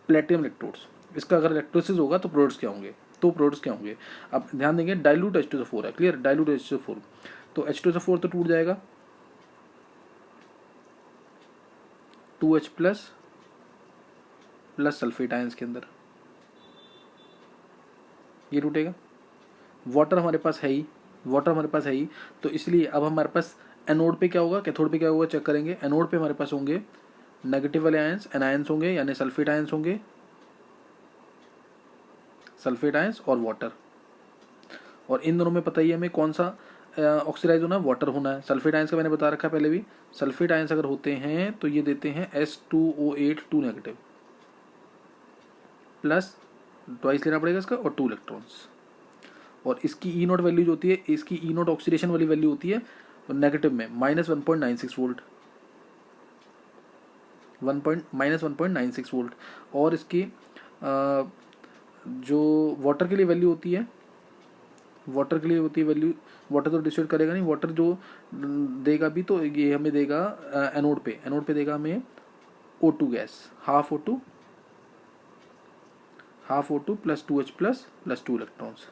Platinum electrodes, इसका अगर इलेक्ट्रोसिस होगा तो प्रोडक्ट्स क्या होंगे, तो प्रोडक्ट्स क्या होंगे। अब ध्यान देंगे डाइल्यूट H2SO4 है, क्लियर, डाइल्यूट H2SO4, तो H2SO4 तो टूट जाएगा, 2H plus plus sulphate ions के अंदर ये टूटेगा। वाटर हमारे पास है ही, वाटर हमारे पास है ही, तो इसलिए अब हमारे पास एनोड पे क्या होगा, कैथोड पे क्या होगा चेक करेंगे। एनोड पे हमारे पास होंगे नेगेटिव वाले आयंस, एनायंस होंगे यानी सल्फेट आयंस होंगे, सल्फेट आयंस और वाटर। और इन दोनों में पता ही है हमें कौन सा ऑक्सीडाइज होना है, वाटर होना है। सल्फेट आयंस का मैंने बता रखा है पहले भी, सल्फेट आयंस अगर होते हैं तो ये देते हैं S2O8 2 नेगेटिव, प्लस ट्वाइस लेना पड़ेगा इसका और 2 इलेक्ट्रॉन्स। और इसकी ई नोट वैल्यू जो होती है, इसकी ई नोट ऑक्सीडेशन वाली वैल्यू होती है नेगेटिव में -1.96 वोल्ट, -1.96 वोल्ट। और इसकी जो वाटर के लिए वैल्यू होती है, वाटर के लिए होती है वैल्यू, वाटर तो डिस्ट्रीब्यूट करेगा नहीं, वाटर जो देगा भी तो ये हमें देगा एनोड पे, एनोड पे देगा हमें O2 gas, half O2 plus 2H plus 2 electrons.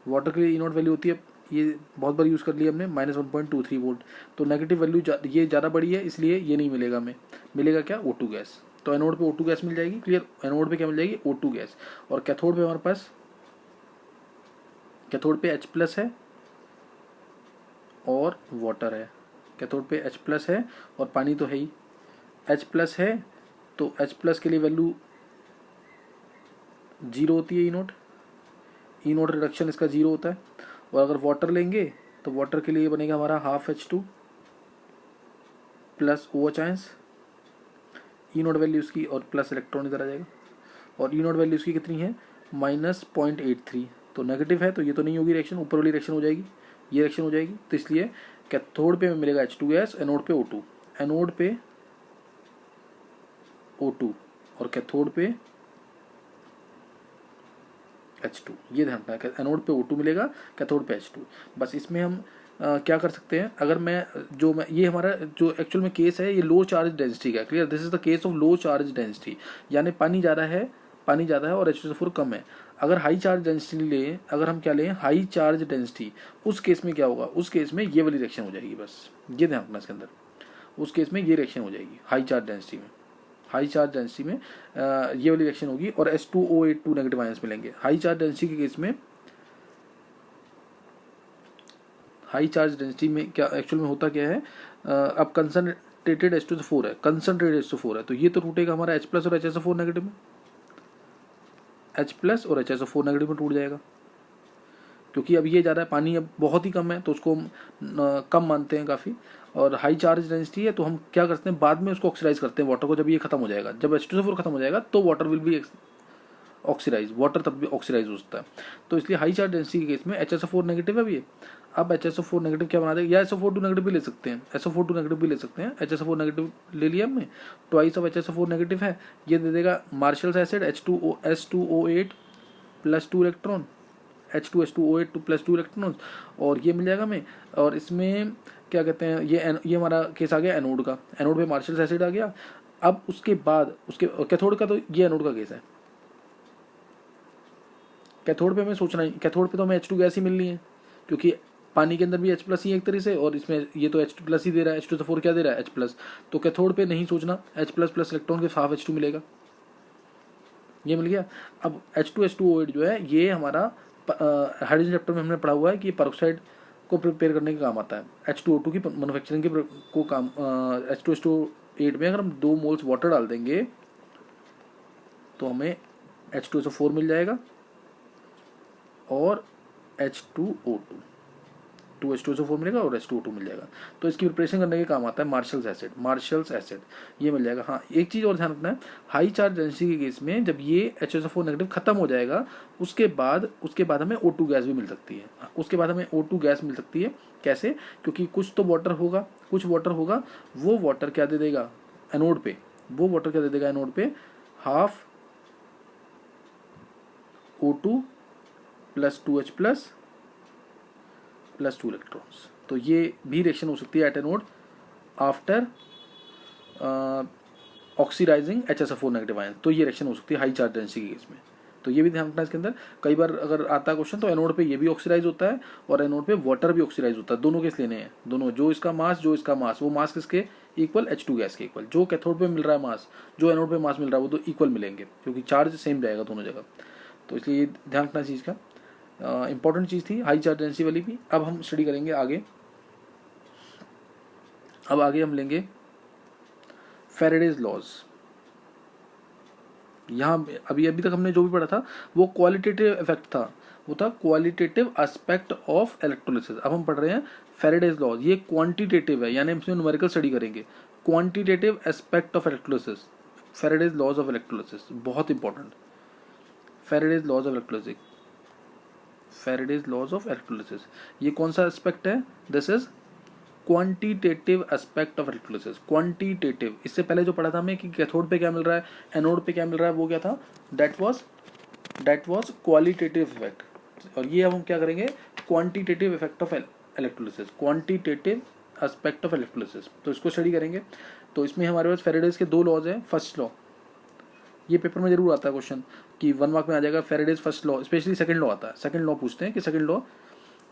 Water के लिए ई नोट वैल्यू होती है, ये बहुत बार यूज़ कर लिया हमने, -1.23 वोल्ट। तो नेगेटिव वैल्यू ये ज़्यादा बड़ी है, इसलिए ये नहीं मिलेगा हमें, मिलेगा क्या, O2 गैस। तो एनोड पे O2 गैस मिल जाएगी, क्लियर, एनोड पे क्या मिल जाएगी, O2 गैस। और कैथोड पे हमारे पास, कैथोड पे H प्लस है और वाटर है, कैथोड पे H प्लस है और पानी तो है ही। H प्लस है तो H प्लस के लिए वैल्यू 0 होती है, ई नोट रिडक्शन इसका 0 होता है। और अगर वाटर लेंगे तो वाटर के लिए बनेगा हमारा half H2 plus OH ions, E naught value उसकी और प्लस इलेक्ट्रॉन इधर आ जाएगा। और ई नोट वैल्यू उसकी कितनी है, -0.83, तो नेगेटिव है तो ये तो नहीं होगी रिएक्शन, ऊपर वाली रिएक्शन हो जाएगी, ये रिएक्शन हो जाएगी। तो इसलिए कैथोड पे मिलेगा H2 गैस, एनोड पे O2, एनोड पे O2 और कैथोड पे H2, ये ध्यान रखना है, एनोड पे O2 मिलेगा, कैथोड पे H2। बस इसमें हम क्या कर सकते हैं, अगर मैं ये हमारा जो एक्चुअल में केस है ये लो चार्ज डेंसिटी का, clear, this is the case of low charge density, यानी पानी ज़्यादा है और H2SO4 कम है। अगर हाई चार्ज डेंसिटी लें, अगर हम क्या लें, हाई चार्ज डेंसिटी, उस केस में क्या होगा, उस केस में ये वाली रिएक्शन हो जाएगी, बस ये ध्यान रखना इसके अंदर, उस केस में ये रिएक्शन हो जाएगी हाई चार्ज डेंसिटी में, हाई चार्ज डेंसिटी में ये वाली रिएक्शन होगी और H2O8 2 नेगेटिव आयंस मिलेंगे। हाई चार्ज डेंसिटी के केस में, हाई चार्ज डेंसिटी में क्या एक्चुअल में होता क्या है, अब कंसनट्रेटेड H2SO4 है, कंसनट्रेटेड H2SO4 है, तो ये तो टूटेगा हमारा H प्लस और HSO4 नेगेटिव में, H प्लस और HSO4 नेगेटिव में टूट जाएगा, क्योंकि अब ये ज़्यादा है, पानी अब बहुत ही कम है तो उसको हम कम मानते हैं काफ़ी, और हाई चार्ज डेंसिटी है तो हम क्या करते हैं, बाद में उसको ऑक्सीडाइज करते हैं वाटर को, जब ये खत्म हो जाएगा, जब H2SO4 खत्म हो जाएगा तो water will be oxidise, water तब भी ऑक्सीडाइज हो सकता है। तो इसलिए हाई चार्ज डेंसिटी के केस में HSO4 नेगेटिव है, अभी अब HSO4 नेगेटिव क्या बना देगा, या SO4 2 नेगेटिव भी ले सकते हैं, SO4 2 नेगेटिव भी ले सकते हैं, HSO4 नेगेटिव ले लिया हमने, ट्वाइस ऑफ HSO4 नेगेटिव है, ये दे देगा marshals acid S2O8 plus 2 electron, H2SO8 plus 2 electron, और ये मिल जाएगा हमें। और इसमें क्या कहते हैं, ये हमारा केस आ गया एनोड का, एनोड पे मार्शल्स एसिड आ गया। अब उसके बाद उसके कैथोड का, तो ये एनोड का केस है, कैथोड पे हमें सोचना है, कैथोड पे तो हमें H2 गैस ही मिलनी है, क्योंकि पानी के अंदर भी H प्लस ही एक तरह से, और इसमें ये तो H2 प्लस ही दे रहा है, H2SO4 क्या दे रहा है, H प्लस, तो कैथोड पे नहीं सोचना, H प्लस प्लस इलेक्ट्रॉन के हाफ H2 मिलेगा, ये मिल गया। अब H2SO8 जो है ये हमारा हाइड्रोजन चैप्टर में हमने पढ़ा हुआ है कि परऑक्साइड को प्रिपेयर करने के काम आता है, H2O2 की मैन्युफैक्चरिंग के को काम, H2SO8 में अगर हम 2 मोल्स वाटर डाल देंगे तो हमें H2SO4 मिल जाएगा और H2O2, 2H2SO4 मिलेगा और H2O2 मिल जाएगा। तो इसकी प्रिपरेशन करने के काम आता है मार्शल्स एसिड, ये मिल जाएगा। हाँ, एक चीज़ और ध्यान रखना है, हाई चार्ज डेंसिटी के केस में जब ये HSO4 नेगेटिव खत्म हो जाएगा, उसके बाद हमें O2 गैस भी मिल सकती है, उसके बाद हमें O2 गैस मिल सकती है। कैसे, क्योंकि कुछ वाटर होगा, वो वाटर क्या दे देगा एनोड पे, half O2 plus 2H plus 2 electrons. तो ये भी रिएक्शन हो सकती है at anode after oxidising HSO4 negative ion, तो ये रिएक्शन हो सकती है हाई चार्ज डेंसिटी के केस में। तो ये भी ध्यान रखना इसके अंदर। कई बार अगर आता है क्वेश्चन तो एनोड पे ये भी ऑक्सीडाइज होता है और एनोड पे वाटर भी ऑक्सीडाइज होता है, दोनों केस लेने हैं। दोनों, जो इसका मास वो मास किसके इक्वल, H2 गैस के इक्वल। जो कैथोड पे मिल रहा है मास, जो एनोड पे मास मिल रहा है, वो तो इक्वल मिलेंगे क्योंकि चार्ज सेम रहेगा दोनों जगह। तो इसलिए ये ध्यान रखना चीज़ का इंपॉर्टेंट चीज़ थी हाई चार्ज डेंसिटी वाली भी। अब हम स्टडी करेंगे आगे। अब आगे हम लेंगे फैराडेज लॉज। यहाँ अभी तक हमने जो भी पढ़ा था वो क्वालिटेटिव इफेक्ट था, वो था क्वालिटेटिव एस्पेक्ट ऑफ इलेक्ट्रोलिसिस। अब हम पढ़ रहे हैं फैराडेज लॉज, ये क्वांटिटेटिव है, यानी हम इसमें न्यूमेरिकल स्टडी करेंगे। Quantitative aspect of electrolysis, Faraday's laws of electrolysis, बहुत important. Faraday's laws of electrolysis, Faraday's laws of electrolysis, ये कौन सा एस्पेक्ट है? This is quantitative aspect of electrolysis. Quantitative, इससे पहले जो पढ़ा था हमें कि कैथोड पे क्या मिल रहा है, एनोड पे क्या मिल रहा है, वो क्या था? That was qualitative effect. और ये अब हम क्या करेंगे? Quantitative effect of electrolysis, quantitative aspect of electrolysis. तो इसको स्टडी करेंगे। तो इसमें हमारे पास फैराडेज के 2 लॉज हैं। फर्स्ट लॉ, ये पेपर में जरूर आता है क्वेश्चन कि 1 मार्क में आ जाएगा, Faraday's first law. Specially second law आता है, सेकंड लॉ पूछते हैं कि सेकंड लॉ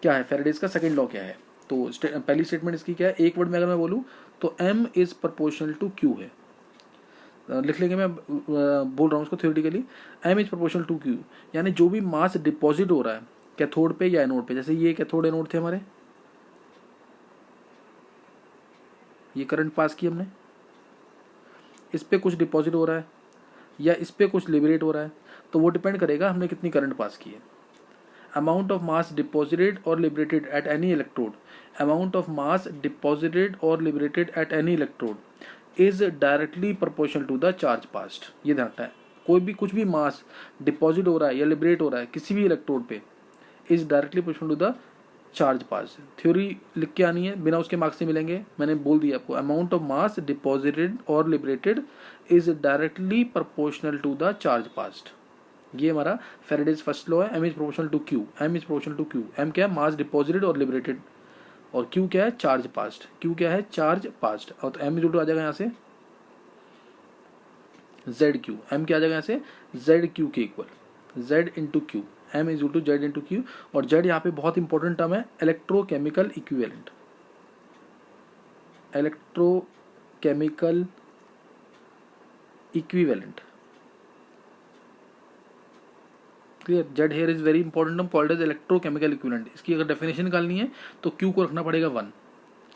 क्या है, फैराडेज का सेकंड लॉ क्या है। तो पहली स्टेटमेंट इसकी क्या है? एक वर्ड में अगर मैं बोलूँ तो M is proportional to Q है। लिख लेंगे, मैं बोल रहा हूँ उसको theoretically. M is proportional to Q, यानी जो भी मास डिपॉजिट हो रहा है कैथोड पे या एनोड पे, जैसे ये कैथोड एनोड थे हमारे, ये करंट पास की हमने, इस पे कुछ डिपॉजिट हो रहा है या इस पे कुछ लिबरेट हो रहा है, तो वो डिपेंड करेगा हमने कितनी करंट पास की है। amount of mass deposited or liberated at any electrode, amount of mass deposited or liberated at any electrode is directly proportional to the charge passed। ये ध्यान रखना है, कोई भी कुछ भी मास डिपॉजिट हो रहा है या लिबरेट हो रहा है किसी भी इलेक्ट्रोड पे, is directly proportional to the charge pass. Theory लिख के आनी है, बिना उसके मार्क्स नहीं मिलेंगे। मैंने बोल दिया आपको, अमाउंट ऑफ मास डिपॉजिटेड और liberated is directly proportional to the charge passed. ये हमारा फैराडेज फर्स्ट लॉ है। M is proportional to Q, M is proportional to Q। M क्या है? मास डिपॉजिटेड और लिबरेटेड, और Q क्या है? Charge passed. Q क्या है? Charge passed. और तो M इज आ जाएगा यहाँ से ZQ। M क्या आ जाएगा यहाँ से? ZQ के equal, Z into Q। M is to Z into Q। और Z यहाँ पे बहुत इंपॉर्टेंट टर्म है, electrochemical equivalent. Electrochemical equivalent, clear? Z here is very important term called as electrochemical equivalent. इसकी अगर डेफिनेशन निकालनी है तो Q को रखना पड़ेगा 1,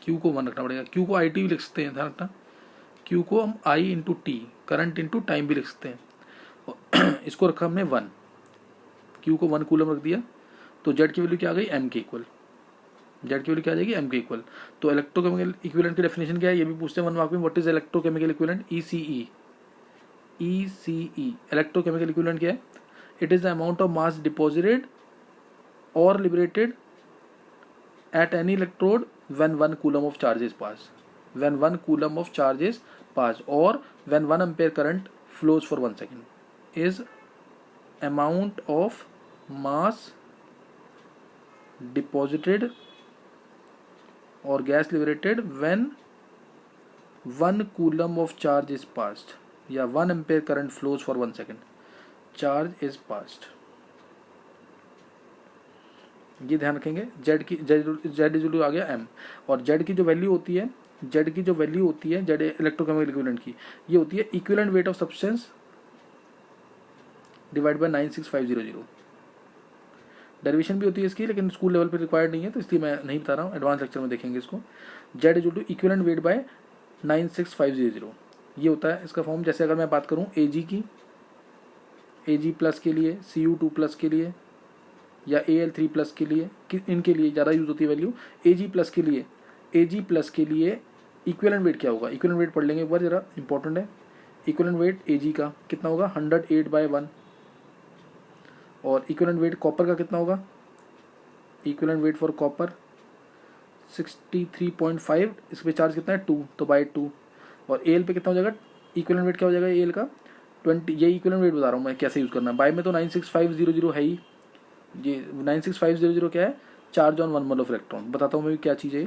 Q को 1 रखना पड़ेगा। Q को IT भी लिख सकते हैं, ध्यान रखना। Q को हम I into T, current into time भी लिख सकते हैं। इसको रखा हमने 1, Q को 1 कूलम रख दिया, तो Z की वैल्यू क्या आ गई? M के इक्वल। Z की वैल्यू क्या आ जाएगी? M के इक्वल। तो इलेक्ट्रोकेमिकल इक्विवेलेंट की डेफिनेशन क्या है, ये भी पूछते हैं 1 मार्क में। What is electrochemical equivalent? ECE। Electrochemical equivalent क्या है? It is the amount of mass deposited or liberated at any electrode when 1 coulomb of charge is passed, when 1 coulomb of charge is passed, or when 1 ampere current flows for 1 second, is amount of mass deposited or gas liberated when 1 coulomb of charge is passed, या 1 ampere current flows for 1 second, charge is past. ये ध्यान रखेंगे। Z की Z is आ गया M, और Z की जो value होती है, जेड इलेक्ट्रोकेमिकल इक्विवेलेंट की, ये होती है equivalent weight of substance divide by 96500। Derivation भी होती है इसकी, लेकिन स्कूल लेवल पे रिक्वायर्ड नहीं है, तो इसलिए मैं नहीं बता रहा हूँ, एडवांस लेक्चर में देखेंगे इसको। Z is equivalent weight by 96500, ये होता है इसका फॉर्म। जैसे अगर मैं बात करूँ Ag की, Ag प्लस के लिए, Cu2 प्लस के लिए, या Al3 प्लस के लिए, इनके लिए ज़्यादा यूज़ होती है वैल्यू। Ag प्लस के लिए इक्विवेलेंट वेट क्या होगा? इक्विवेलेंट वेट पढ़ लेंगे एक बार, ज़रा इंपॉर्टेंट है। इक्विवेलेंट वेट Ag का कितना होगा? 108/1। और इक्विवेलेंट वेट कॉपर का कितना होगा? इक्विवेलेंट वेट फॉर कॉपर 63.5, इस पर चार्ज कितना है? 2, तो बाय 2। और Al पे कितना हो जाएगा? इक्विवेलेंट वेट क्या हो जाएगा Al का? 20। ये इक्विवेलेंट वेट बता रहा हूँ मैं कैसे यूज़ करना है। बाय में तो 96500 है ही, ये 96500 क्या है? Charge on 1 mole of electron. बताता हूँ मैं क्या चीज़ है।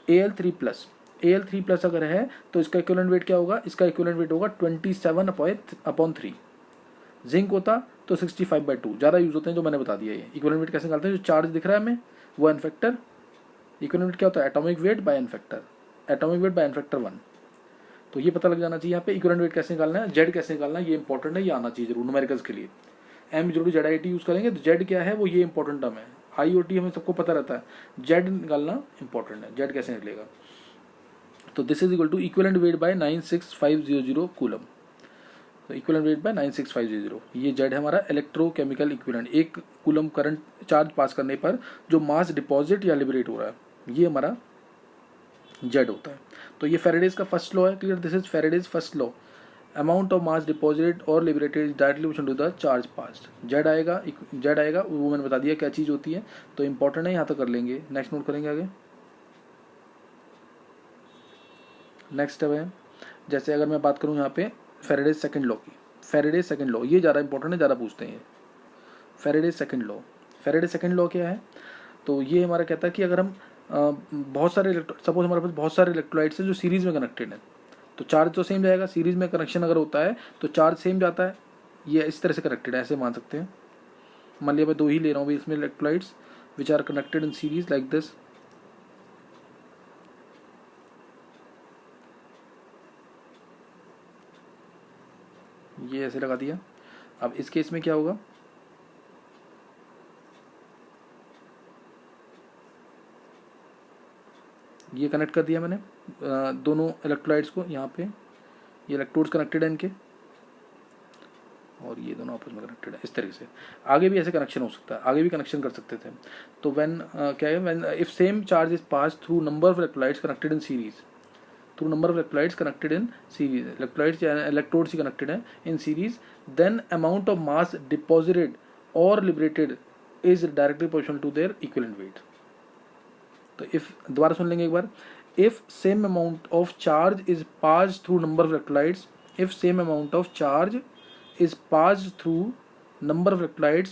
Al3 प्लस, Al3+ अगर है तो इसका इक्विवेलेंट वेट क्या होगा, इसका इक्विवेलेंट वेट होगा 27/3। जिंक होता तो 65/2, ज़्यादा यूज़ होते हैं जो मैंने बता दिया। ये इक्विवेलेंट वेट कैसे निकालते हैं, जो चार्ज दिख रहा है हमें वो एन फैक्टर, इक्विवेलेंट वेट क्या होता है, atomic weight by N factor, atomic weight by N factor 1। तो ये पता लग जाना चाहिए यहाँ पे इक्विवेलेंट वेट कैसे निकालना है, जेड कैसे निकालना है, ये इंपॉर्टेंट है, ये आना चाहिए जरूर न्यूमेरिकल्स के लिए। एम जरूरी जेड यूज़ करेंगे तो जेड क्या है वो ये इंपॉर्टेंट टर्म है, IOT हमें सबको पता रहता है, जेड निकालना इंपॉर्टेंट है, जेड कैसे निकलेगा। तो this is equal to equivalent weight by 96500 coulomb, तो इक्विवेलेंट वेट बाय 96500, ये जेड है हमारा electrochemical equivalent, 1 coulomb current charge pass करने पर जो मास डिपॉजिट या लिबरेट हो रहा है, ये हमारा जेड होता है। तो ये फेरेडेज का फर्स्ट लॉ है, clear, this is Faraday's first law, amount of mass deposited और liberated is directly proportional to the charge passed. Z आएगा वो मैंने बता दिया क्या चीज़ होती है, तो इंपॉर्टेंट है, यहाँ तक कर लेंगे, नेक्स्ट नोट करेंगे आगे। नेक्स्ट है, जैसे अगर मैं बात करूँ यहाँ पे फेरेडेज सेकंड लॉ की, फेरेडेज सेकंड लॉ ये ज़्यादा इंपॉर्टेंट है, ज़्यादा पूछते हैं ये। Faraday's second law, Faraday's second law क्या है, तो ये हमारा कहता है कि अगर हम बहुत सारे सपोज हमारे पास बहुत सारे इलेक्ट्रोलाइट्स हैं जो सीरीज में कनेक्टेड हैं, तो चार्ज तो सेम जाएगा, सीरीज में कनेक्शन अगर होता है तो चार्ज सेम जाता है, ये इस तरह से कनेक्टेड है, ऐसे मान सकते हैं। मान लिया मैं 2 ही ले रहा हूँ इसमें electrolytes which are connected in series like this, ये ऐसे लगा दिया। अब इस केस में क्या होगा, ये कनेक्ट कर दिया मैंने दोनों इलेक्ट्रोलाइट्स को, यहाँ पे ये इलेक्ट्रोड्स कनेक्टेड है इनके, और ये दोनों आपस में कनेक्टेड है इस तरीके से। आगे भी ऐसे कनेक्शन हो सकता है, आगे भी कनेक्शन कर सकते थे। तो व्हेन क्या है, when if same charge is pass through number of electrolytes connected in series, through number of electrolytes connected in series, electrolytes या इलेक्ट्रोड्स ही कनेक्टेड है in series, then amount of mass deposited और liberated is directly proportional to their equivalent weight. तो if, दोबारा सुन लेंगे एक बार, if same amount of charge is pass through number of electrolytes, if same amount of charge is passed through number of electrolytes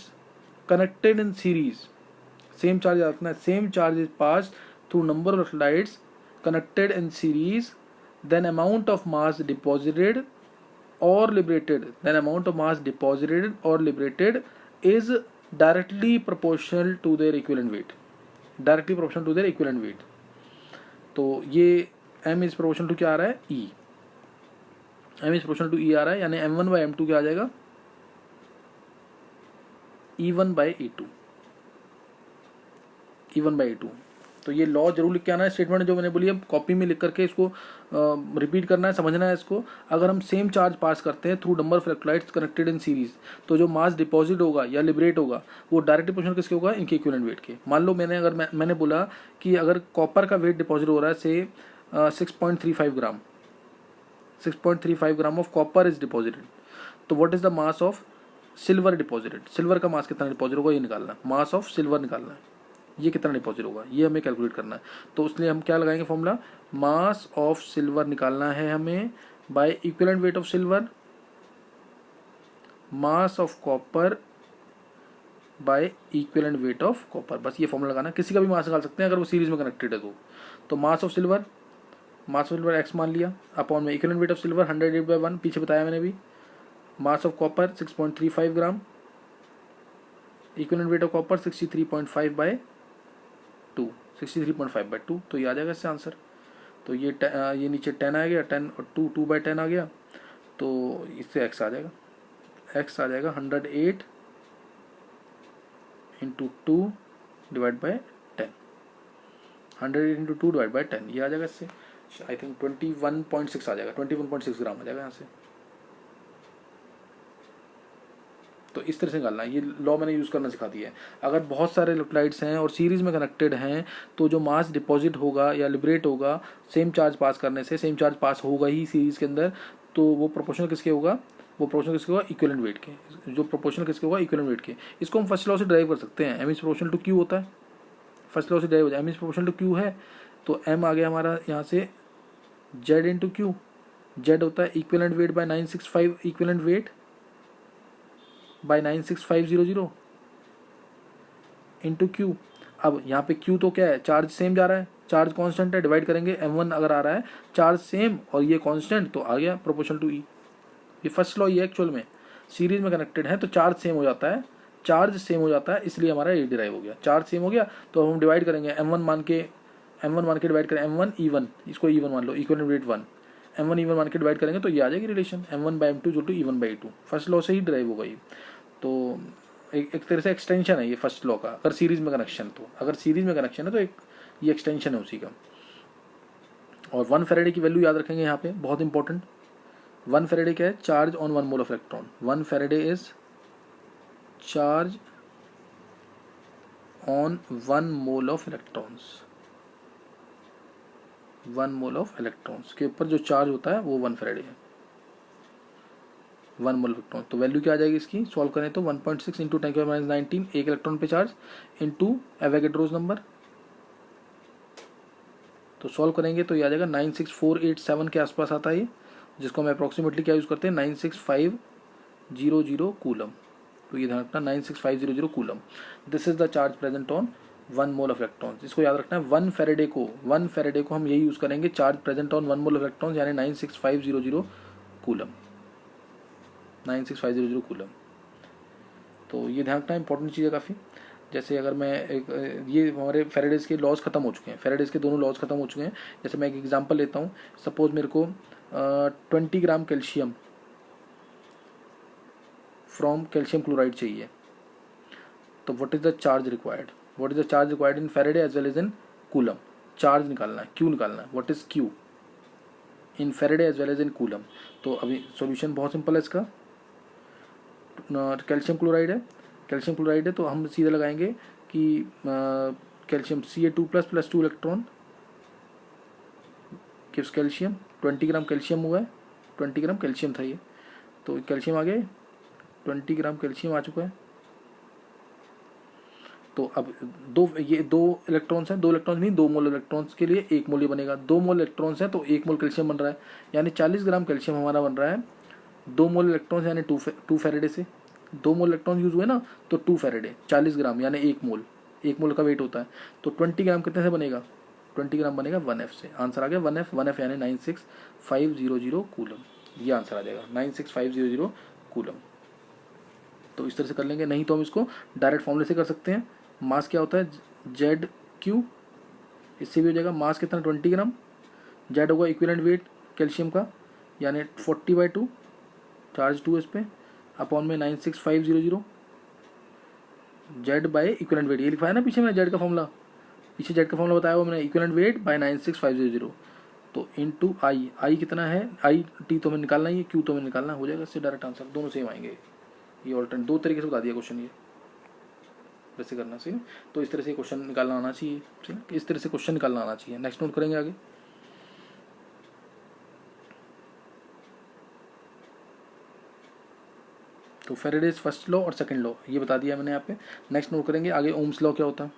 connected in series, same charge रखना है, same charge is passed through number of electrolytes connected in series, then amount of mass deposited or liberated, then amount of mass deposited or liberated is directly proportional to their equivalent weight, directly proportional to their equivalent weight। तो ये m is proportional to क्या आ रहा है, E, m is proportional to E आ रहा है, यानी m1/m2 क्या आ जाएगा, E1/A2, E1/A2। तो ये लॉ जरूर लिख के आना है, स्टेटमेंट जो मैंने बोली है कॉपी में लिख करके इसको रिपीट करना है, समझना है इसको। अगर हम सेम चार्ज पास करते हैं through number of electrolytes connected in series, तो जो मास डिपॉजिट होगा या लिबरेट होगा वो डायरेक्टली प्रोपोर्शनल किसके होगा, इनके इक्विवेलेंट वेट के। मान लो मैंने बोला कि अगर कॉपर का वेट डिपॉजिट हो रहा है से 6.35 gram, 6.35 gram of copper is deposited, तो what is the mass of silver deposited, silver का मास कितना डिपॉजिट होगा ये निकालना है, मास ऑफ सिल्वर निकालना है, ये कितना डिपॉजिट होगा ये हमें कैलकुलेट करना है। तो इसलिए हम क्या लगाएंगे फॉर्मूला, मास ऑफ सिल्वर निकालना है हमें by equivalent weight of silver, mass of copper by equivalent weight of copper, बस ये फॉर्मूला लगाना है। किसी का भी मास निकाल सकते हैं अगर वो सीरीज में कनेक्टेड है तो मास of silver, mass of silver x मान लिया, अपॉन में इक्विवेलेंट वेट ऑफ सिल्वर 100/1, पीछे बताया मैंने भी, mass of copper 6.35 gram, equivalent weight of copper 63.5/2, 63.5/2, तो ये आ जाएगा इससे आंसर। तो ये नीचे 10 आ गया, 10 और 2/10 आ गया, तो इससे x आ जाएगा, x आ जाएगा 108 × 2 / 10, 108 × 2 / 10, ये आ जाएगा इससे आई थिंक 21.6 आ जाएगा, 21.6 ग्राम आ जाएगा यहाँ से। तो इस तरह से निकालना है, ये लॉ मैंने यूज़ करना सिखा दिया है। अगर बहुत सारे इलेक्ट्रोलाइट्स हैं और सीरीज में कनेक्टेड हैं तो जो मास डिपॉजिट होगा या लिबरेट होगा सेम चार्ज पास करने से, सेम चार्ज पास होगा ही सीरीज के अंदर, तो वो प्रोपोर्शनल किसके होगा, वो प्रोपोर्शनल किसके होगा, इक्विवेलेंट वेट के, जो प्रोपोर्शनल किसके होगा, इक्विवेलेंट वेट के। इसको हम फर्स्ट लॉ से ड्राइव कर सकते हैं, m is proportional to q होता है, फर्स्ट लॉ से ड्राइव हो जाए, m is proportional to q है, तो m आ गया हमारा यहाँ से z × q, z होता है equivalent weight bye 965, equivalent weight by 96500 into Q. अब यहाँ पे क्यू तो क्या है, चार्ज सेम जा रहा है, चार्ज कांस्टेंट है, डिवाइड करेंगे m1 अगर आ रहा है चार्ज सेम और ये कांस्टेंट तो आ गया प्रोपोर्शनल टू ई। ये फर्स्ट लॉ ये एक्चुअल में सीरीज में कनेक्टेड है तो चार्ज सेम हो जाता है, चार्ज सेम हो जाता है, इसलिए हमारा ये डिराइव हो गया। चार्ज सेम हो गया तो हम डिवाइड करेंगे m1 मान के डिवाइड करें m1 E1, इसको E1 मान लो, इक्विवेलेंट वेट 1, m1 E1 मान के डिवाइड करेंगे तो ये आ जाएगी relation m1/m2 equal to E1/E2। First law से ही डिराइव होगा ये। तो एक तरह से एक्सटेंशन है ये फर्स्ट लॉ का, अगर सीरीज में कनेक्शन है तो एक ये एक्सटेंशन है उसी का। और 1 फैराडे की वैल्यू याद रखेंगे यहाँ पे, बहुत इंपॉर्टेंट। 1 फैराडे क्या है? Charge on 1 mole of electron. 1 Faraday is charge on 1 mole of electrons. 1 mole of electrons के ऊपर जो चार्ज होता है वो 1 फैराडे है, 1 मोल इलेक्ट्रॉन। तो वैल्यू क्या आ जाएगी इसकी? सॉल्व करें तो 1.6 इंटू 10⁻⁹ एक इलेक्ट्रॉन पे चार्ज इंटू एवोगैड्रोस नंबर। तो सॉल्व करेंगे तो ये आ जाएगा 96487 के आसपास आता है ये, जिसको हम अप्रॉक्सीमेटली क्या यूज़ करते हैं 96500 कूलम। तो ये ध्यान रखना 96500 coulomb. This is the charge present on 1 mole of electrons. इसको याद रखना है 1 फैराडे को हम यही यूज़ करेंगे, charge present on 1 mole of electrons यानी 96500 कूलम, 96500 कूलम। तो ये ध्यान रखना इंपॉर्टेंट चीज़ है काफ़ी। जैसे अगर मैं ये हमारे फेराडेज के लॉज खत्म हो चुके हैं, फेराडेज के दोनों लॉज खत्म हो चुके हैं। जैसे मैं एक एग्जांपल लेता हूँ, सपोज मेरे को 20 gram calcium from calcium chloride चाहिए, तो what is the charge required? What is the charge required in Faraday as well as in coulomb? Charge निकालना है, क्यू निकालना है, what is Q in Faraday as well as in coulomb. तो अभी solution बहुत simple है इसका। Calcium chloride है तो हम सीधे लगाएंगे कि calcium Ca2+ + 2 electron gives calcium. 20 gram calcium हुआ है, 20 ग्राम कैल्शियम था ये, तो कैल्शियम आ गए, 20 ग्राम कैल्शियम आ चुका है। तो अब दो इलेक्ट्रॉन्स हैं, 2 इलेक्ट्रॉन्स नहीं 2 मोल इलेक्ट्रॉन्स के लिए 1 मोल ही बनेगा। 2 मोल इलेक्ट्रॉन्स हैं तो 1 मोल कैल्शियम बन रहा है, यानी 40 ग्राम कैल्शियम हमारा बन रहा है 2 मोल इलेक्ट्रॉन्स यानी 2 फैराडे से। 2 मोल इलेक्ट्रॉन यूज हुए ना, तो 2 फैराडे 40 ग्राम यानी 1 मोल, 1 मोल का वेट होता है। तो 20 ग्राम कितने से बनेगा? 20 ग्राम बनेगा 1F से। आंसर आ गया 1F यानी 96500 कूलम। ये आंसर आ जाएगा 96500 कूलम। तो इस तरह से कर लेंगे, नहीं तो हम इसको डायरेक्ट फॉर्मूले से कर सकते हैं। मास क्या होता है? ZQ, इससे भी हो जाएगा। मास कितना? 20 ग्राम। Z होगा इक्विवेलेंट वेट कैल्शियम का यानी 40/2, चार्ज 2 इस पे, अपॉन में 96500 Z बाय इक्विवेलेंट वेट। ये लिखा है ना पीछे मैंने Z का फॉर्मूला, पीछे Z का फॉर्मूला बताया हुआ मैंने, इक्विवेलेंट वेट बाय 96500। तो इंटू आई कितना है? T तो हमें निकालना ही है, Q तो हमें निकालना हो जाएगा, इससे डायरेक्ट आंसर दोनों सेम आएंगे। ये ऑल्टरनेट 2 तरीके से बता दिया क्वेश्चन, ये वैसे करना सही है। तो इस तरह से क्वेश्चन निकालना आना चाहिए, ठीक है, इस तरह से क्वेश्चन निकालना आना चाहिए। नेक्स्ट नोट करेंगे आगे। तो फैराडेज फर्स्ट लॉ और सेकंड लॉ ये बता दिया मैंने यहाँ पे। नेक्स्ट नोट करेंगे आगे ओम्स लॉ क्या होता है।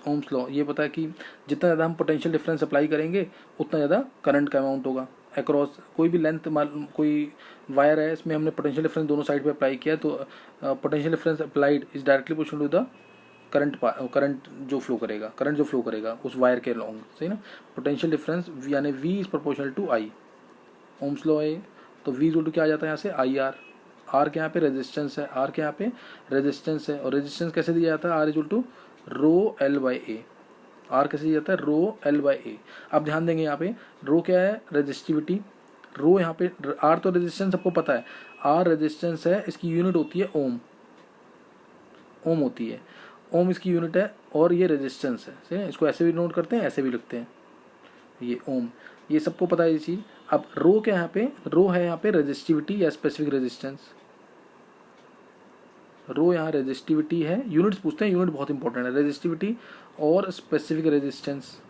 ओम्स लॉ ये पता है कि जितना ज़्यादा हम पोटेंशियल डिफरेंस अप्लाई करेंगे उतना ज़्यादा करंट का अमाउंट होगा अक्रॉस कोई भी लेंथ। कोई वायर है, इसमें हमने पोटेंशियल डिफरेंस दोनों साइड पे अप्लाई किया, तो potential difference applied is directly proportional to the current जो फ्लो करेगा उस वायर के लॉन्ग, सही ना। पोटेंशियल डिफरेंस यानी V is proportional to I। Ohm's law है तो V इक्वल टू क्या आ जाता है यहाँ से IR। R के यहाँ पे रेजिस्टेंस है, R के यहाँ पे रेजिस्टेंस है, और रेजिस्टेंस कैसे दिया जाता है? R equal to ρL/A। R कैसे दिया जाता है? ρL/A। अब ध्यान देंगे यहाँ पे रो क्या है? रेजिस्टिविटी। रो यहाँ पे R तो रेजिस्टेंस सबको पता है, R रेजिस्टेंस है, इसकी यूनिट होती है ओम होती है, ओम इसकी यूनिट है, और ये रेजिस्टेंस है, सही है। इसको ऐसे भी नोट करते हैं, ऐसे भी लिखते हैं, ये ओम, ये सबको पता है ये चीज़। अब रो क्या यहाँ पे? रो है यहाँ पे रेजिस्टिविटी या स्पेसिफिक रेजिस्टेंस। रो यहाँ रेजिस्टिविटी है, यूनिट्स पूछते हैं, यूनिट बहुत इंपॉर्टेंट है, रेजिस्टिविटी और स्पेसिफिक रेजिस्टेंस।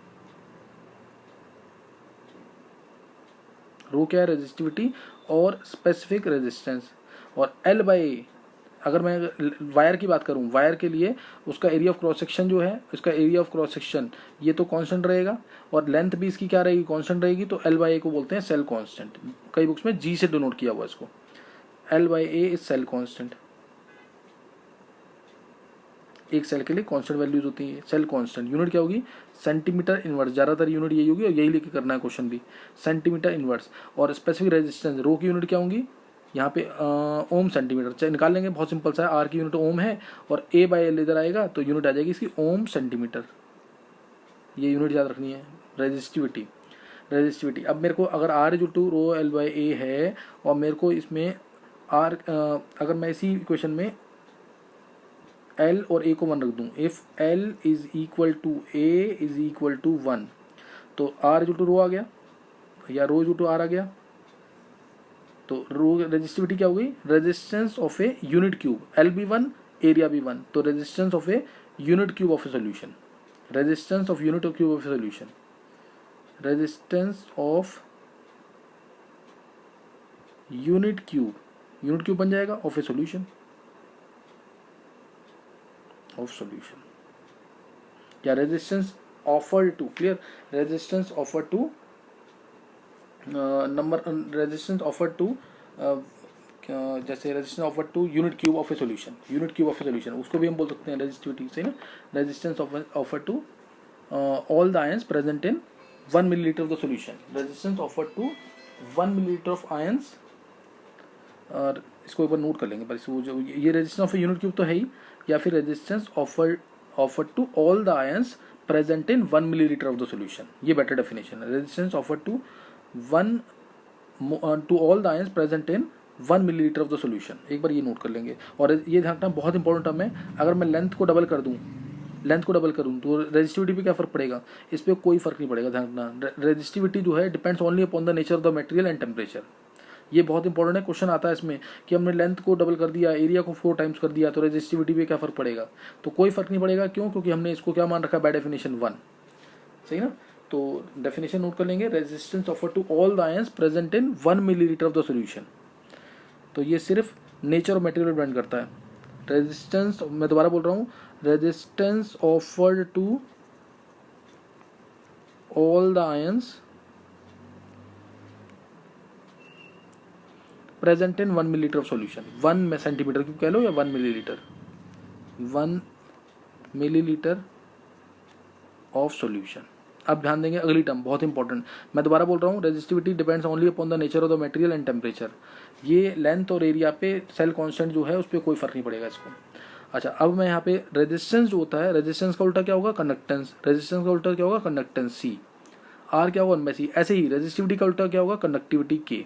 रो क्या है? रेजिस्टिविटी और स्पेसिफिक रेजिस्टेंस। और L/A, अगर मैं वायर की बात करूं, वायर के लिए उसका एरिया ऑफ क्रॉस सेक्शन जो है, इसका एरिया ऑफ क्रॉस सेक्शन ये तो कांस्टेंट रहेगा, और लेंथ भी इसकी क्या रहेगी? कांस्टेंट रहेगी। तो L/A को बोलते हैं सेल कांस्टेंट। कई बुक्स में G से डिनोट किया हुआ इसको। L/A is cell constant. एक सेल के लिए कांस्टेंट वैल्यूज होती है, सेल कांस्टेंट। यूनिट क्या होगी? सेंटीमीटर इनवर्स, ज़्यादातर यूनिट यही होगी और यही लेके करना है क्वेश्चन भी, सेंटीमीटर इनवर्स। और स्पेसिफिक रेजिस्टेंस, रो की यूनिट क्या होंगी यहाँ पे? ओम सेंटीमीटर निकाल लेंगे, बहुत सिंपल सा है। आर की यूनिट ओम है और ए बाई एल इधर आएगा तो यूनिट आ जाएगी इसकी ओम सेंटीमीटर। ये यूनिट याद रखनी है। Resistivity, resistivity. अब मेरे को अगर R is to rho L by A है और मेरे को इसमें आर, अगर मैं इसी इक्वेशन में एल और ए को 1 रख दूँ, if L is equal to A is equal to 1, तो आर इज टू रो आ गया या रो इज टू आर आ गया। तो रो रेजिस्टिविटी क्या हो गई? Resistance of a unit cube, L भी 1 एरिया भी 1, तो resistance of a unit cube of a solution, resistance of unit cube of a solution, resistance of unit cube बन जाएगा of a solution, of solution, या resistance offer to, clear, resistance offer to number, resistance offer to जैसे resistance offer to unit cube of a solution, unit cube of a solution, उसको भी हम बोल सकते हैं रेजिस्टिविटी से ना। Resistance offer to all the ions present in 1 millilitre of the solution, resistance offer to 1 millilitre of ions. और इसको एक बार नोट कर लेंगे पर इसको, जो ये रेजिस्टेंस ऑफ यूनिट क्यूब तो है ही, या फिर resistance offer to all the ions present in 1 millilitre of the solution, ये बेटर डेफिनेशन है। Resistance offer to all the ions present in 1 millilitre of the solution, एक बार ये नोट कर लेंगे। और ये ध्यान रखना बहुत इंपॉर्टेंट टर्म है, अगर मैं लेंथ को डबल कर दूँ तो रेजिस्टिविटी पे क्या फ़र्क पड़ेगा? इस पर कोई फर्क नहीं पड़ेगा। ध्यान रखना रेजिस्टिविटी जो है depends only upon the nature of the material and temperature. ये बहुत इंपॉर्टेंट है, क्वेश्चन आता है इसमें कि हमने लेंथ को डबल कर दिया, एरिया को 4 टाइम्स कर दिया, तो रेजिस्टिविटी पे क्या फ़र्क पड़ेगा? तो कोई फर्क नहीं पड़ेगा। क्यों? क्योंकि हमने इसको क्या मान रखा है? बाय डेफिनेशन 1, सही ना। तो डेफिनेशन नोट कर लेंगे, resistance offer to all the ions present in 1 millilitre of the solution. तो ये सिर्फ नेचर ऑफ मटेरियल पर डिपेंड करता है। रेजिस्टेंस, मैं दोबारा बोल रहा हूँ, resistance offer to all the ions present in 1 millilitre of solution, 1 centimetre cube कह लो या 1 मिलीलीटर, 1 मिलीलीटर ऑफ सोल्यूशन। अब ध्यान देंगे अगली टर्म, बहुत इंपॉर्टेंट, मैं दोबारा बोल रहा हूँ, resistivity depends only upon the nature of the material and temperature. ये लेंथ और एरिया पे सेल कांस्टेंट जो है उस पर कोई फर्क नहीं पड़ेगा इसको। अच्छा, अब मैं यहाँ पे रेजिस्टेंस जो होता है, रेजिस्टेंस का उल्टा क्या होगा? कंडक्टेंस। रेजिस्टेंस का उल्टा क्या होगा? Conductance C. आर क्या होगा? 1/c। ऐसे ही रेजिस्टिविटी का उल्टा क्या होगा? कंडक्टिविटी के।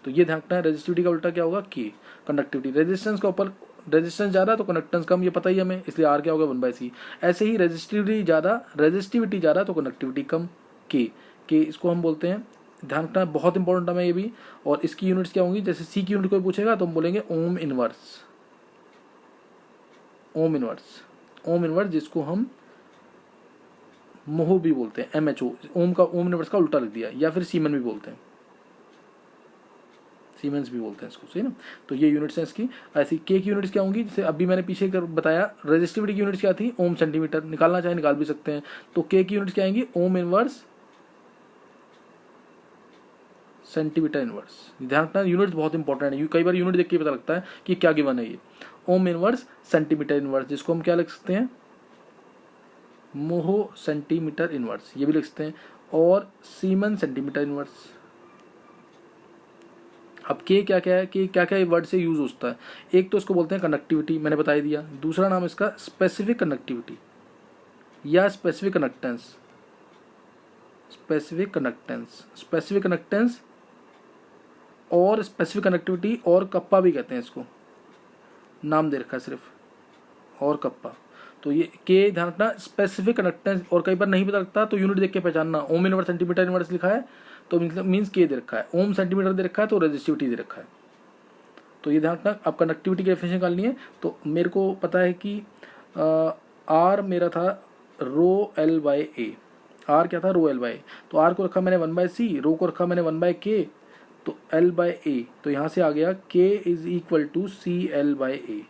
तो ये ध्यान रखना है, रेजिस्टिविटी का उल्टा क्या होगा? के। कंडक्टिविटी, रेजिस्टेंस का ऊपर रेजिस्टेंस ज़्यादा तो कंडक्टेंस कम, ये पता ही हमें, इसलिए आर क्या होगा? 1/c। ऐसे ही रेजिस्टिविटी ज़्यादा तो कंडक्टिविटी कम, के इसको हम बोलते हैं। ध्यान रखना है, बहुत इंपॉर्टेंट टर्म है ये भी। और इसकी यूनिट्स क्या होंगी? जैसे सी की यूनिट कोई पूछेगा तो हम बोलेंगे ओम इनवर्स, ओम इनवर्स जिसको हम मोह भी बोलते हैं, MHO। ओम इनवर्स का उल्टा लिख दिया, या फिर सीमेन भी बोलते हैं, सीमेंस भी बोलते हैं इसको, सही ना। तो ये यूनिट्स हैं इसकी। ऐसी के की यूनिट्स क्या होंगी? जैसे अभी मैंने पीछे बताया, रेजिस्टिविटी की यूनिट्स क्या थी? ओम सेंटीमीटर। निकालना चाहे निकाल भी सकते हैं। तो के की यूनिट्स क्या आएंगी? Ohm inverse centimetre inverse. ध्यान रखना, यूनिट्स बहुत इंपॉर्टेंट है, कई बार यूनिट देख के पता लगता है कि क्या गिवन है ये। ओम इनवर्स सेंटीमीटर इनवर्स, जिसको हम क्या लिख सकते हैं? मोहो सेंटीमीटर इनवर्स, ये भी लिख सकते हैं। और सीमन सेंटीमीटर इनवर्स। अब के क्या क्या है, कि क्या क्या वर्ड से यूज होता है? एक तो इसको बोलते हैं कंडक्टिविटी, मैंने बता ही दिया। दूसरा नाम इसका स्पेसिफिक कंडक्टिविटी या स्पेसिफिक कंडक्टेंस। स्पेसिफिक कंडक्टेंस और स्पेसिफिक कंडक्टिविटी, और कप्पा भी कहते हैं इसको, नाम दे रखा है सिर्फ, और कप्पा। तो ये के ध्यान रखना, स्पेसिफिक कंडक्टेंस। और कई बार नहीं पता लगता तो यूनिट देख के पहचानना। ओम इनवर्स सेंटीमीटर इनवर्स लिखा है तो मीन्स के दे रखा है, ओम सेंटीमीटर दे रखा है तो रेजिस्टिविटी दे रखा है। तो ये ध्यान रखना। अब कंडक्टिविटी की डेफिनेशन निकालनी है, तो मेरे को पता है कि आर मेरा था rho L by A. R क्या था? Rho L by A. तो आर को रखा मैंने 1/c, रो को रखा मैंने 1/k, तो एल बाई ए। तो यहाँ से आ गया K is equal to C L by A.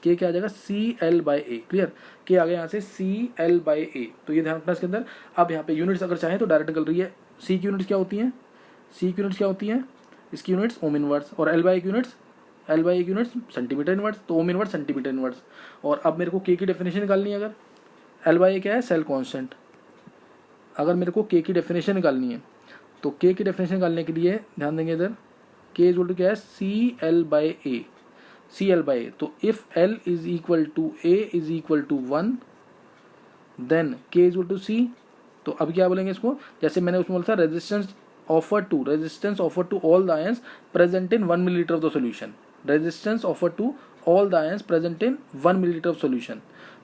K क्या आ जाएगा? C L by A. Clear? K आ गया यहाँ से सी एल बाई ए। तो ये ध्यान रखना इसके अंदर। अब यहाँ पे यूनिट्स अगर चाहें तो डायरेक्ट निकल रही है। सी की यूनिट्स क्या होती हैं? सी की यूनिट्स क्या होती हैं? इसकी यूनिट्स ओम इनवर्स, और एल बाई की units L by 1 unit centimetre inverse, तो ओम इनवर्स सेंटीमीटर इनवर्स। और अब मेरे को के की डेफिनेशन निकालनी है। अगर L बाई 1 क्या है, सेल कॉन्स्टेंट। अगर मेरे को के की डेफिनेशन निकालनी है तो के की डेफिनेशन निकालने के लिए ध्यान देंगे इधर, के इज इक्वल टू क्या है, C L by A, C L by A. तो if L is equal to A is equal to 1 then K is equal to C. तो अब क्या बोलेंगे इसको, जैसे मैंने उसमें बोला था resistance offer to all the ions present in 1 millilitre of the solution, resistance offer to all the ions present in 1 millilitre of solution.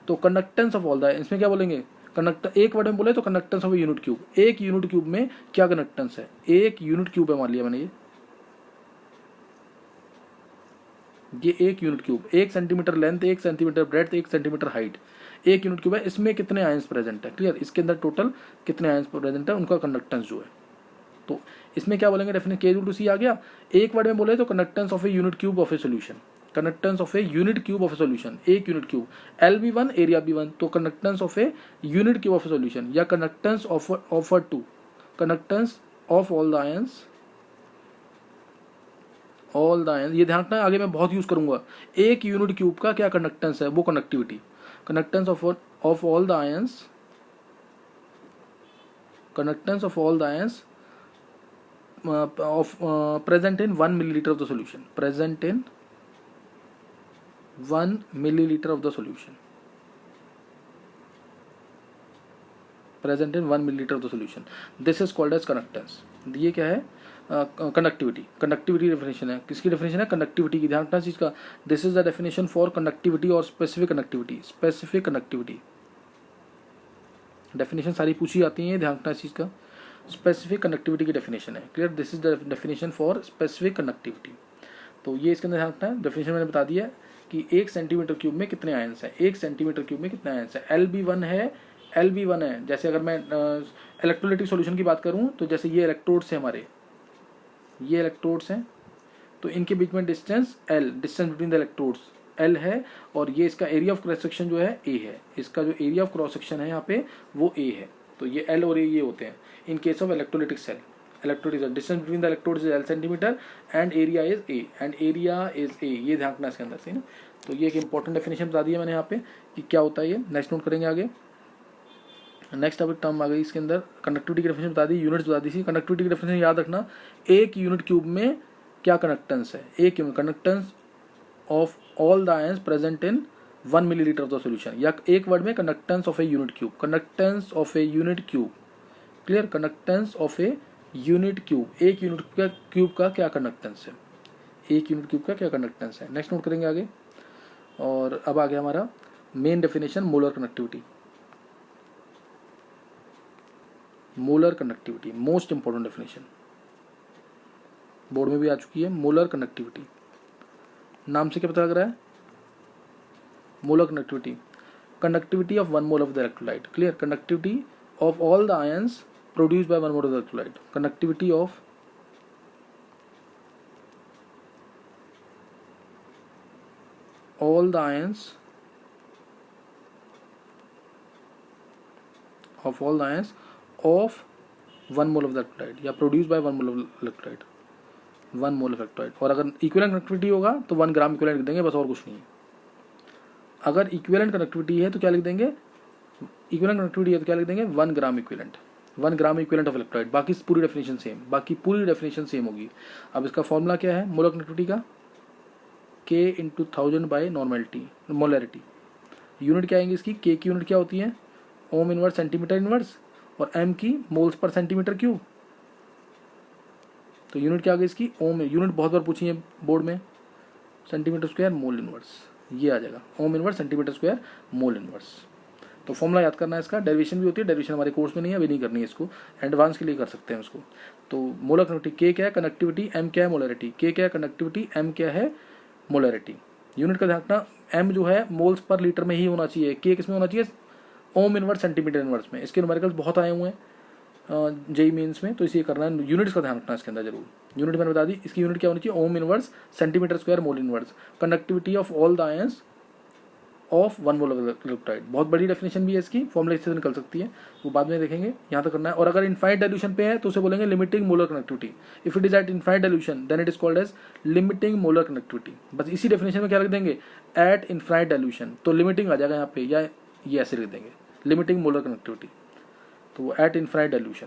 तो कंडक्टेंस ऑफ ऑल द, इसमें क्या बोलेंगे, कंडक्टर, एक वर्ड में बोले तो conductance of a unit cube. एक unit cube में क्या कंडक्टेंस है, एक यूनिट क्यूब है, मान लिया मैंने ये एक unit cube, 1 centimetre length, 1 centimetre breadth, 1 centimetre height, एक यूनिट क्यूब है। इसमें कितने आयंस प्रेजेंट है, क्लियर, इसके अंदर टोटल कितने आयंस प्रेजेंट है, उनका कंडक्टेंस जो है। तो इसमें क्या बोलेंगे, डेफिनेट के टू सी आ गया। एक वर्ड में बोले तो conductance of a unit cube of a solution, conductance of a unit cube of a solution, एक unit cube, L be 1 area be 1, तो conductance of a unit cube of a solution, या conductance offer to, conductance of all the ions, all the ions, ये ध्यान रखना आगे मैं बहुत use करूंगा। एक यूनिट क्यूब का क्या कंडक्टेंस है, वो conductivity, conductance of all the ions, conductance of all the ions of present in 1 milliliter of the solution, present in 1 milliliter of the solution, present in 1 milliliter of the solution, this is called as conductance। ये क्या है, conductivity, conductivity definition है, किसकी definition है, conductivity की, ध्यान रखना चीज का। This is the definition for conductivity और specific conductivity, specific conductivity definition सारी पूछी जाती है, ध्यान रखना इस चीज का। स्पेसिफिक कंडक्टिविटी की डेफिनेशन है, clear, this is the definition for specific conductivity. तो ये इसके अंदर ध्यान रखना है, डेफिनेशन मैंने बता दिया कि 1 सेंटीमीटर क्यूब में कितने आयंस है, 1 सेंटीमीटर क्यूब में कितने आयंस है, एल बी 1 है, एल बी 1 है। जैसे अगर मैं इलेक्ट्रोलाइटिक सॉल्यूशन की बात करूं तो जैसे ये इलेक्ट्रोड्स हैं हमारे, ये इलेक्ट्रोड्स हैं, तो इनके बीच में distance L, distance between the electrodes L है, और ये इसका एरिया ऑफ क्रॉस सेक्शन जो है ए है, इसका जो एरिया ऑफ क्रॉस सेक्शन है यहाँ पे वो ए है। तो ये एल और ए ये होते हैं in case of electrolytic cell. Electrolytic cell distance between the electrodes is L centimetre and area is A, and area is A, ये ध्यान रखना इसके अंदर से ना। तो ये एक इंपॉर्टेंट डेफिनेशन बता दिया मैंने यहाँ पे कि क्या होता है ये, नेक्स्ट नोट करेंगे आगे। नेक्स्ट अब टर्म आ गई इसके अंदर, कंडक्टिविटी की डेफिनेशन बता दी, यूनिट्स बता दी थी। कंडक्टिविटी की डेफिनेशन याद रखना, एक यूनिट क्यूब में क्या कंडक्टेंस है, एक unit conductance of all the ions present in 1 millilitre of the solution, या एक वर्ड में conductance of a unit cube, conductance of a unit cube, clear, conductance of a unit cube, एक unit cube का क्या conductance है, एक unit cube का क्या कंडक्टेंस है। नेक्स्ट नोट करेंगे आगे। और अब आ गया हमारा main definition, molar connectivity. Molar connectivity most important definition, board में भी आ चुकी है। मोलर कनेक्टिविटी नाम से क्या पता लग रहा है, molar connectivity, conductivity of 1 mole of the electrolyte, clear, conductivity of all the ions produced by 1 mole of the electrolyte, conductivity of all the ions of 1 mole of the electrolyte, या produced by 1 mole of electrolyte, 1 mole of electrolyte। और अगर equivalent connectivity होगा तो 1 gram equivalent लिख देंगे, बस और कुछ नहीं है। अगर इक्विवेलेंट कनेक्टिविटी है तो क्या लिख देंगे, इक्विवेलेंट कनेक्टिविटी है तो क्या लिख देंगे, 1 gram equivalent, 1 gram equivalent of electrolyte. बाकी पूरी डेफिनेशन सेम, बाकी पूरी डेफिनेशन सेम होगी। अब इसका फॉर्मूला क्या है मोलर कनेक्टिविटी का, K into 1000 by normality, molarity. Unit क्या आएंगी इसकी, K की यूनिट क्या होती है, ओम इनवर्स सेंटीमीटर इनवर्स, और M की मोल्स पर सेंटीमीटर क्यूब। तो यूनिट क्या आ गई इसकी, ओम, यूनिट बहुत बार पूछी है बोर्ड में, सेंटीमीटर स्क्वायर मोल इनवर्स, ये आ जाएगा ohm inverse centimetre square mole inverse. तो फॉर्मूला याद करना है इसका, डेरिवेशन भी होती है, डेरिवेशन हमारे कोर्स में नहीं है, अभी नहीं करनी है इसको, एडवांस के लिए कर सकते हैं इसको। तो मोलर कनेक्टिविटी, के क्या है कनेक्टिविटी, एम क्या है मोलरिटी, के क्या है कनेक्टिविटी, एम क्या है मोलरिटी। यूनिट का ध्यान रखना, एम जो है मोल्स पर लीटर में ही होना चाहिए, के किस में होना चाहिए, ओम इनवर्स सेंटीमीटर इनवर्स में। इसके न्यूमेरिकल्स बहुत आए हुए हैं जेई मीन्स में, तो इसे करना है, यूनिट्स का ध्यान रखना इसके अंदर जरूर। यूनिट मैंने बता दी, इसकी यूनिट क्या होनी चाहिए, ohm inverse centimetre square mole inverse. Conductivity of all the ions of 1 molar electrolyte. बहुत बड़ी डेफिनेशन भी है इसकी, फॉर्मूला इससे निकल सकती है, वो बाद में देखेंगे, यहाँ तक करना है। और अगर इनफाइनाइट डाइल्यूशन पे है तो उसे बोलेंगे limiting molar connectivity. If it is at infinite dilution then it is called as limiting molar connectivity. बस इसी डेफिनेशन में क्या रख देंगे, एट इनफाइनाइट डाइल्यूशन, तो लिमिटिंग आ जाएगा यहाँ पे, या ये ऐसे लिख देंगे लिमिटिंग मोलर कनेक्टिविटी, तो वो एट इनफाइनाइट डाइल्यूशन।